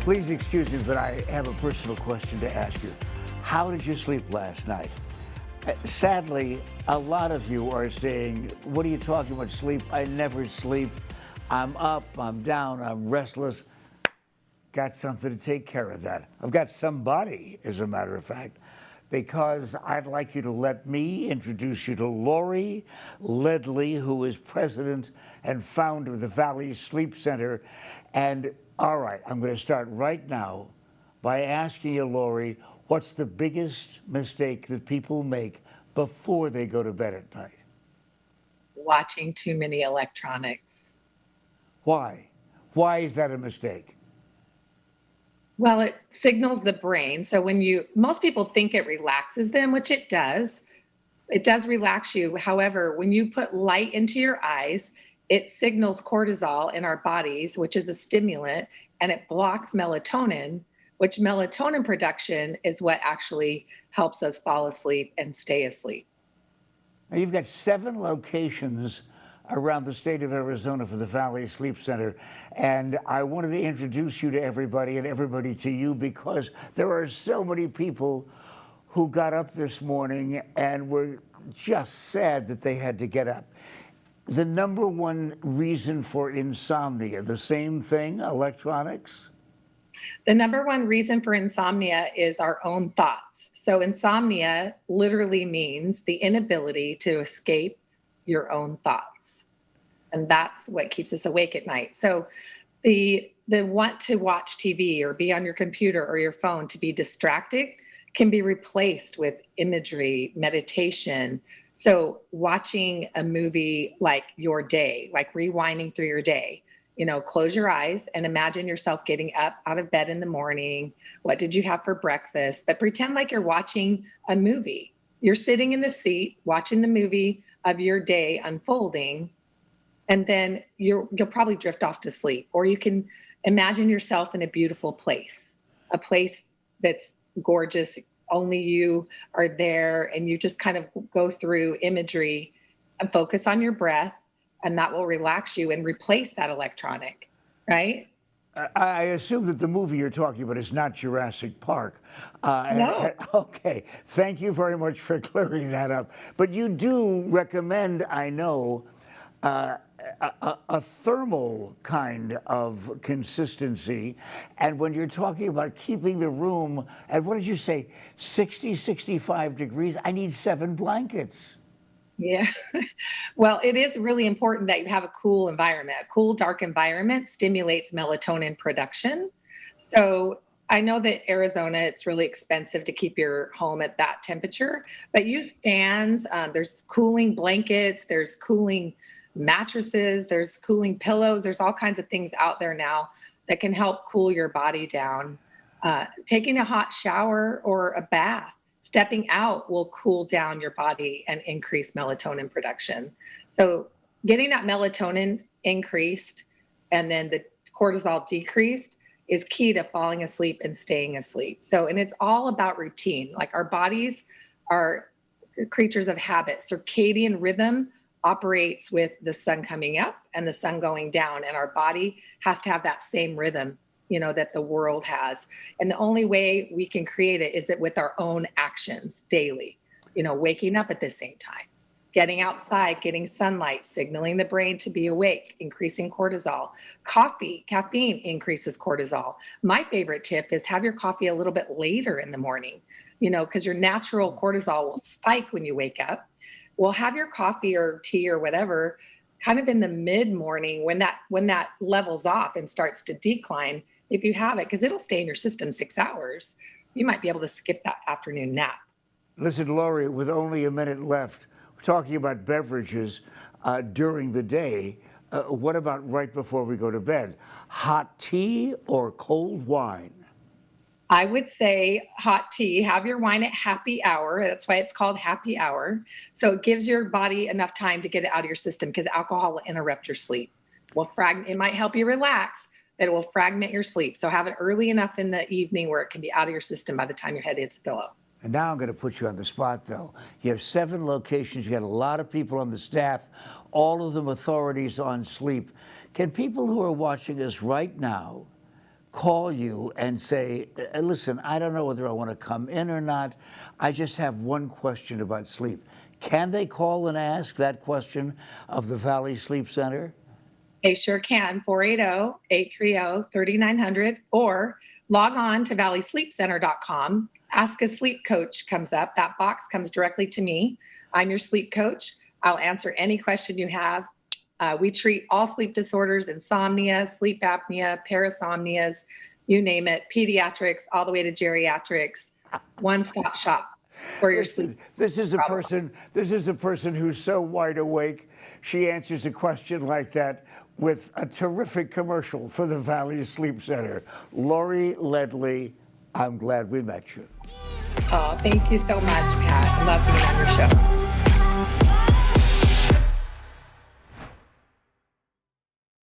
Please excuse me, but I have a personal question to ask you. How did you sleep last night? Sadly, a lot of you are saying, what are you talking about sleep? I never sleep. I'm up, I'm down, I'm restless. Got something to take care of that. I've got somebody, as a matter of fact, because I'd like you to let me introduce you to Wallace&Ladmo, who is president and founder of the Valley Sleep Center. And all right, I'm going to start right now by asking you, Lori, what's the biggest mistake that people make before they go to bed at night? Watching too many electronics. Why? Why is that a mistake? Well, it signals the brain. So most people think it relaxes them, which it does. It does relax you. However, when you put light into your eyes, it signals cortisol in our bodies, which is a stimulant, and it blocks melatonin, which melatonin production is what actually helps us fall asleep and stay asleep. Now, you've got 7 locations around the state of Arizona for the Valley Sleep Center. And I wanted to introduce you to everybody and everybody to you because there are so many people who got up this morning and were just sad that they had to get up. The #1 reason for insomnia, the same thing, electronics? The #1 reason for insomnia is our own thoughts. So insomnia literally means the inability to escape your own thoughts. And that's what keeps us awake at night. So the want to watch TV or be on your computer or your phone to be distracted can be replaced with imagery, meditation. So watching a movie like your day, like rewinding through your day, close your eyes and imagine yourself getting up out of bed in the morning. What did you have for breakfast? But pretend like you're watching a movie. You're sitting in the seat watching the movie of your day unfolding. And then you'll probably drift off to sleep. Or you can imagine yourself in a beautiful place, a place that's gorgeous. Only you are there, and you just kind of go through imagery and focus on your breath, and that will relax you and replace that electronic, right? I assume that the movie you're talking about is not Jurassic Park. No. Okay, thank you very much for clearing that up. But you do recommend, I know, a thermal kind of consistency. And when you're talking about keeping the room at, what did you say, 60, 65 degrees, I need 7 blankets. Yeah. Well, it is really important that you have a cool environment. A cool, dark environment stimulates melatonin production. So I know that Arizona, it's really expensive to keep your home at that temperature, but use fans. There's cooling blankets, there's cooling mattresses, there's cooling pillows. There's all kinds of things out there now that can help cool your body down. Taking a hot shower or a bath, stepping out will cool down your body and increase melatonin production. So getting that melatonin increased and then the cortisol decreased is key to falling asleep and staying asleep. And it's all about routine. Like our bodies are creatures of habit. Circadian rhythm operates with the sun coming up and the sun going down, and our body has to have that same rhythm, that the world has. And the only way we can create it is with our own actions daily, waking up at the same time, getting outside, getting sunlight, signaling the brain to be awake, increasing cortisol. Caffeine increases cortisol. My favorite tip is have your coffee a little bit later in the morning, because your natural cortisol will spike when you wake up. Well, have your coffee or tea or whatever kind of in the mid-morning when that levels off and starts to decline, if you have it, because it'll stay in your system 6 hours. You might be able to skip that afternoon nap. Listen, Lori, with only a minute left, we're talking about beverages during the day. What about right before we go to bed? Hot tea or cold wine? I would say hot tea. Have your wine at happy hour. That's why it's called happy hour. So it gives your body enough time to get it out of your system, because alcohol will interrupt your sleep. It might help you relax, but it will fragment your sleep. So have it early enough in the evening where it can be out of your system by the time your head hits the pillow. And now I'm going to put you on the spot, though. You have 7 locations. You got a lot of people on the staff, all of them authorities on sleep. Can people who are watching us right now call you and say, listen, I don't know whether I want to come in or not. I just have one question about sleep. Can they call and ask that question of the Valley Sleep Center? They sure can, 480-830-3900, or log on to valleysleepcenter.com. Ask a sleep coach comes up. That box comes directly to me. I'm your sleep coach. I'll answer any question you have. We treat all sleep disorders, insomnia, sleep apnea, parasomnias, you name it, pediatrics, all the way to geriatrics. One-stop shop for your sleep. This is a person who's so wide awake. She answers a question like that with a terrific commercial for the Valley Sleep Center. Lori Ledley, I'm glad we met you. Oh, thank you so much, Pat. I love being on your show.